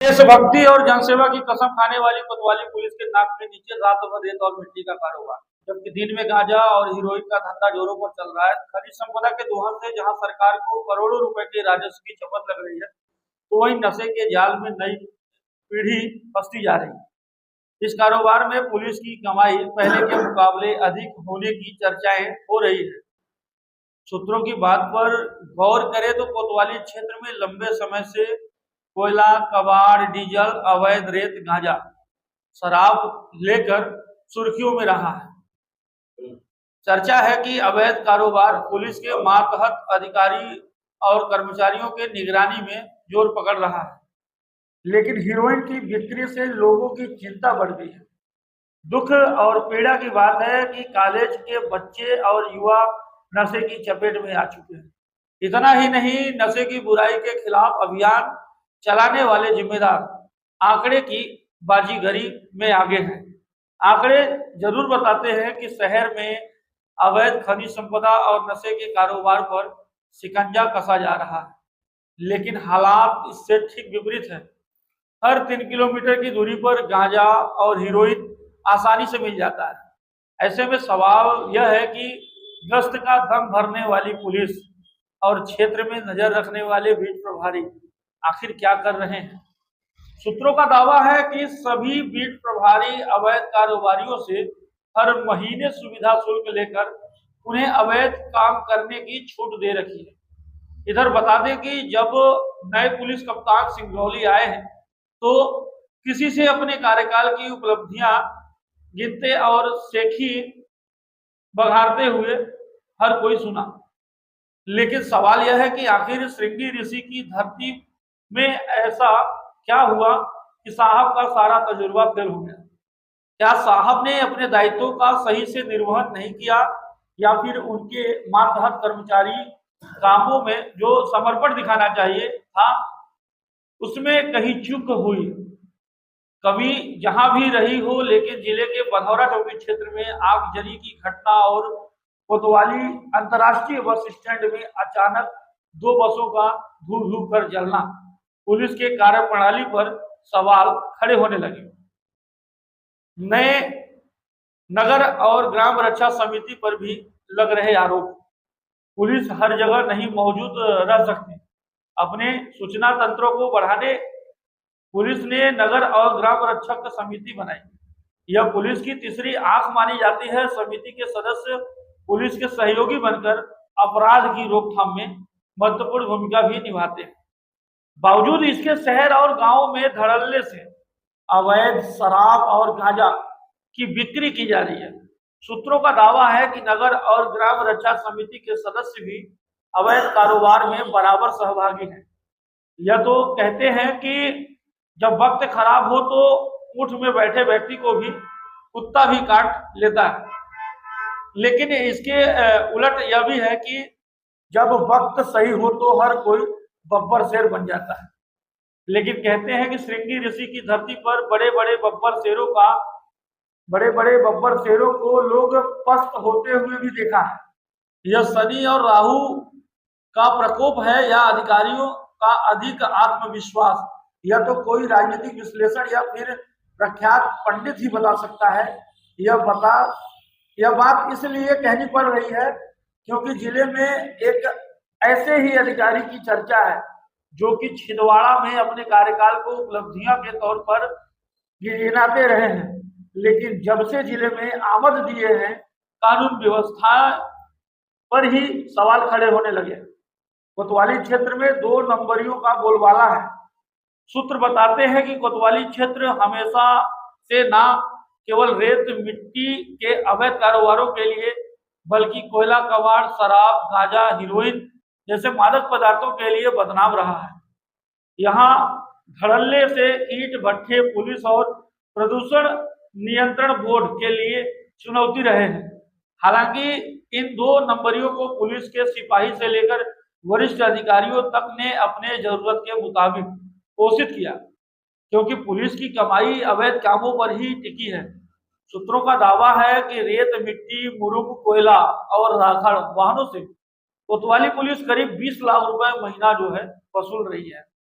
देशभक्ति और जनसेवा की कसम खाने वाली कोतवाली पुलिस के नाक के नीचे रात भर रेत और मिट्टी का कारोबार, जबकि दिन में गांजा और हीरोइन का धंधा जोरों पर चल रहा है। खनिज संपदा के दोहन से जहां सरकार को करोड़ों रुपए के राजस्व की चपत लग रही है, तो वहीं नशे के जाल में नई पीढ़ी फंसती जा रही है। इस कारोबार में पुलिस की कमाई पहले के मुकाबले अधिक होने की चर्चाएं हो रही है। सूत्रों की बात पर गौर करें तो कोतवाली क्षेत्र में लंबे समय से कोयला, कबाड़, डीजल, अवैध रेत, गांजा, शराब लेकर सुर्खियों में रहा है। चर्चा है कि अवैध कारोबार पुलिस के मातहत अधिकारी और कर्मचारियों के निगरानी में जोर पकड़ रहा है, लेकिन हीरोइन की बिक्री से लोगों की चिंता बढ़ गई है। दुख और पीड़ा की बात है कि कॉलेज के बच्चे और युवा नशे की चपेट में आ चुके हैं। इतना ही नहीं, नशे की बुराई के खिलाफ अभियान चलाने वाले जिम्मेदार आंकड़े की बाजीगरी में आगे हैं। आंकड़े जरूर बताते हैं कि शहर में अवैध खनिज संपदा और नशे के कारोबार पर शिकंजा कसा जा रहा है, लेकिन हालात इससे ठीक विपरीत है। हर 3 किलोमीटर की दूरी पर गांजा और हीरोइन आसानी से मिल जाता है। ऐसे में सवाल यह है कि गश्त का दम भरने वाली पुलिस और क्षेत्र में नजर रखने वाले बीट प्रभारी आखिर क्या कर रहे हैं। सूत्रों का दावा है कि सभी बीट प्रभारी अवैध कारोबारियों से हर महीने सुविधा शुल्क लेकर उन्हें अवैध काम करने की छूट दे रखी है। इधर बता दें कि जब नए पुलिस कप्तान सिंगरौली आए हैं, तो किसी से अपने कार्यकाल की उपलब्धियां गिनते और सेखी बघारते हुए हर कोई सुना, लेकिन सवाल यह है कि आखिर श्रृंगी ऋषि की धरती में ऐसा क्या हुआ कि साहब का सारा तजुर्बा फेल हो गया। क्या साहब ने अपने दायित्वों का सही से निर्वहन नहीं किया, या फिर उनके मातहत कर्मचारी कामों में जो समर्पण दिखाना चाहिए था उसमें कहीं चूक हुई। कभी जहां भी रही हो, लेकिन जिले के बधौरा चौकी क्षेत्र में आगजनी की घटना और कोतवाली अंतर्राष्ट्रीय बस स्टैंड में अचानक 2 बसों का धूल धूल कर जलना पुलिस के कार्यप्रणाली पर सवाल खड़े होने लगे। नए नगर और ग्राम रक्षा समिति पर भी लग रहे आरोप। पुलिस हर जगह नहीं मौजूद रह सकती। अपने सूचना तंत्रों को बढ़ाने पुलिस ने नगर और ग्राम रक्षक समिति बनाई। यह पुलिस की तीसरी आंख मानी जाती है। समिति के सदस्य पुलिस के सहयोगी बनकर अपराध की रोकथाम में महत्वपूर्ण भूमिका भी निभाते हैं। बावजूद इसके शहर और गांवों में धड़ल्ले से अवैध शराब और गांजा की बिक्री की जा रही है। सूत्रों का दावा है कि नगर और ग्राम रक्षा समिति के सदस्य भी अवैध कारोबार में बराबर सहभागी हैं। यह तो कहते हैं कि जब वक्त खराब हो तो ऊंट में बैठे व्यक्ति को भी कुत्ता भी काट लेता है, लेकिन इसके उलट यह भी है कि जब वक्त सही हो तो हर कोई बब्बर शेर बन जाता है। लेकिन कहते हैं कि श्रृंगी ऋषि की धरती पर बड़े बड़े बब्बर शेरों को लोग पस्त होते हुए भी देखा है। यह शनि और राहु का प्रकोप है या अधिकारियों का अधिक आत्मविश्वास, यह तो कोई राजनीतिक विश्लेषण या फिर प्रख्यात पंडित ही बता सकता है। यह बात इसलिए कहनी पड़ रही है क्योंकि जिले में एक ऐसे ही अधिकारी की चर्चा है जो कि छिंदवाड़ा में अपने कार्यकाल को उपलब्धियां के तौर पर गिनाते रहे हैं, लेकिन जब से जिले में आमद दिए हैं, कानून व्यवस्था पर ही सवाल खड़े होने लगे। कोतवाली क्षेत्र में 2 नंबरियों का बोलबाला है। सूत्र बताते हैं कि कोतवाली क्षेत्र हमेशा से न केवल रेत मिट्टी के अवैध कारोबारों के लिए, बल्कि कोयला, कबाड़, शराब, गांजा, हीरोइन जैसे मादक पदार्थों के लिए बदनाम रहा है। यहाँ धड़ल्ले से ईंट भट्ठे पुलिस और प्रदूषण नियंत्रण बोर्ड के लिए चुनौती रहे हैं। हालांकि इन 2 नंबरियों को पुलिस के सिपाही से लेकर वरिष्ठ अधिकारियों तक ने अपने जरूरत के मुताबिक पोषित किया, क्योंकि पुलिस की कमाई अवैध कामों पर ही टिकी है। सूत्रों का दावा है कि रेत, मिट्टी, मुरुम, कोयला और राखड़ वाहनों से कोतवाली पुलिस करीब 20 लाख रुपए महीना जो है वसूल रही है।